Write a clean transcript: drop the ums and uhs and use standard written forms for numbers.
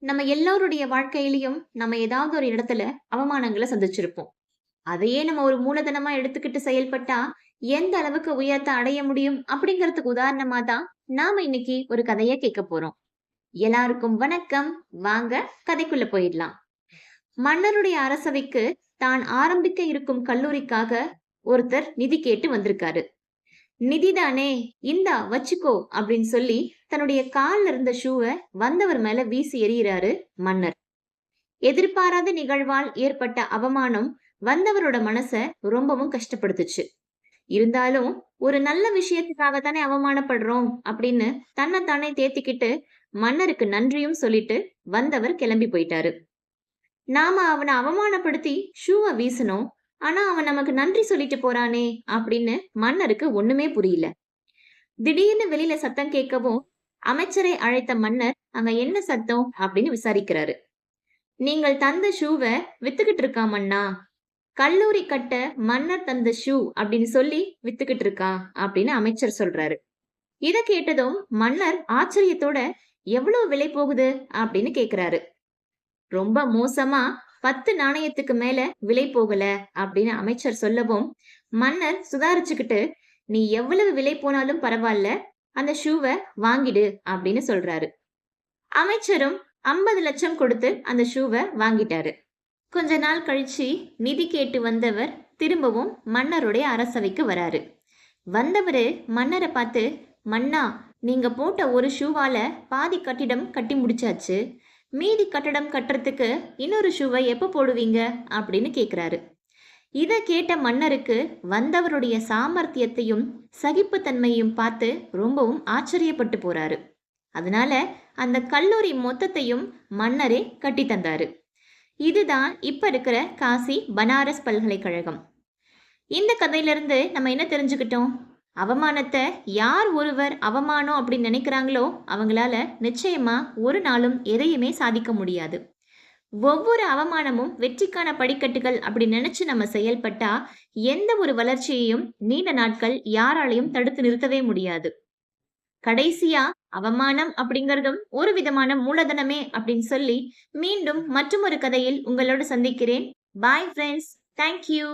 நம்ம எல்லோருடைய வாழ்க்கையிலயும் நம்ம ஏதாவது ஒரு இடத்துல அவமானங்கள சந்திச்சிருப்போம். அதையே நம்ம ஒரு மூலதனமா எடுத்துக்கிட்டு செயல்பட்டா, எந்த அளவுக்கு உயரத்த அடைய முடியும் அப்படிங்கிறதுக்கு உதாரணமா தான் நாம இன்னைக்கு ஒரு கதைய கேட்க போறோம். எல்லாருக்கும் வணக்கம். வாங்க கதைக்குள்ள போயிடலாம். மன்னருடைய அரசவைக்கு தான் ஆரம்பிக்க இருக்கும் கல்லூரிக்காக ஒருத்தர் நிதி கேட்டு வந்திருக்காரு. "நிதி தானே, இந்தா வச்சுக்கோ" அப்படின்னு சொல்லி தன்னுடைய கால்ல இருந்த ஷூவ வந்தவர் மேல வீசி எறிகிறாரு மன்னர். எதிர்பாராத நிகழ்வால் ஏற்பட்ட அவமானம் வந்தவரோட மனச ரொம்பவும் கஷ்டப்படுத்துச்சு. இருந்தாலும் ஒரு நல்ல விஷயத்துக்காக தானே அவமானப்படுறோம் அப்படின்னு தன்னைத்தானே தேத்திக்கிட்டு மன்னருக்கு நன்றியும் சொல்லிட்டு வந்தவர் கிளம்பி போயிட்டாரு. நாம அவன அவமானப்படுத்தி ஷூவ வீசினோம். ஆனா அவன் நமக்கு நன்றி சொல்லிட்டு போறானே அப்படின்னு மன்னருக்கு ஒண்ணுமே புரியல. திடீர்னு வெளியில சத்தம் கேட்கவும் அமைச்சரை அழைத்த மன்னர் அங்க என்ன சத்தம் அப்படின்னு விசாரிக்கிறாரு. "நீங்கள் தந்த ஷூவ வித்துக்கிட்டு இருக்கா மன்னா. கல்லூரி கட்ட மன்னர் தந்த ஷூ அப்படின்னு சொல்லி வித்துக்கிட்டு இருக்கான்" அப்படின்னு அமைச்சர் சொல்றாரு. இத கேட்டதும் மன்னர் ஆச்சரியத்தோட "எவ்வளவு விலை போகுது" அப்படின்னு கேக்குறாரு. "ரொம்ப மோசமா 10 நாணயத்துக்கு மேல விலை போகல" அப்படின்னு அமைச்சர் சொல்லவும் மன்னர் சுதாரிச்சுக்கிட்டு, "நீ எவ்வளவு விலை போனாலும் பரவாயில்ல, அந்த ஷூவ வாங்கிடு" அப்படின்னு சொல்றாரு. அமைச்சரும் 50 லட்சம் கொடுத்து அந்த ஷூவ வாங்கிட்டாரு. கொஞ்ச நாள் கழிச்சு நிதி கேட்டு வந்தவர் திரும்பவும் மன்னருடைய அரசவைக்கு வராரு. வந்தவரு மன்னரை பார்த்து, "மன்னா, நீங்க போட்ட ஒரு ஷூவால பாதி கட்டிடம் கட்டி முடிச்சாச்சு. மீதி கட்டடம் கட்டுறதுக்கு இன்னொரு ஷூவை எப்ப போடுவீங்க?" அப்படின்னு கேக்குறாரு. இத கேட்ட மன்னருக்கு வந்தவருடைய சாமர்த்தியத்தையும் சகிப்புத்தன்மையும் பார்த்து ரொம்பவும் ஆச்சரியப்பட்டு போறாரு. அதனால அந்த கல்லூரி மொத்தத்தையும் மன்னரே கட்டி தந்தாரு. இதுதான் இப்ப இருக்கிற காசி பனாரஸ் பல்கலைக்கழகம். இந்த கதையிலிருந்து நம்ம என்ன தெரிஞ்சுக்கிட்டோம்? அவமானத்தை யார் ஒருவர் அவமானம் அப்படின்னு நினைக்கிறாங்களோ அவங்களால நிச்சயமா ஒரு நாளும் எதையுமே சாதிக்க முடியாது. ஒவ்வொரு அவமானமும் வெற்றிக்கான படிக்கட்டுகள் அப்படி நினைச்சு நம்ம செயல்பட்டா எந்த ஒரு வளர்ச்சியையும் நீண்ட நாட்கள் யாராலையும் தடுத்து நிறுத்தவே முடியாது. கடைசியா அவமானம் அப்படிங்கறதும் ஒரு விதமான மூலதனமே அப்படின்னு சொல்லி மீண்டும் மற்றொரு கதையில் உங்களோடு சந்திக்கிறேன். Bye friends. தேங்க்யூ.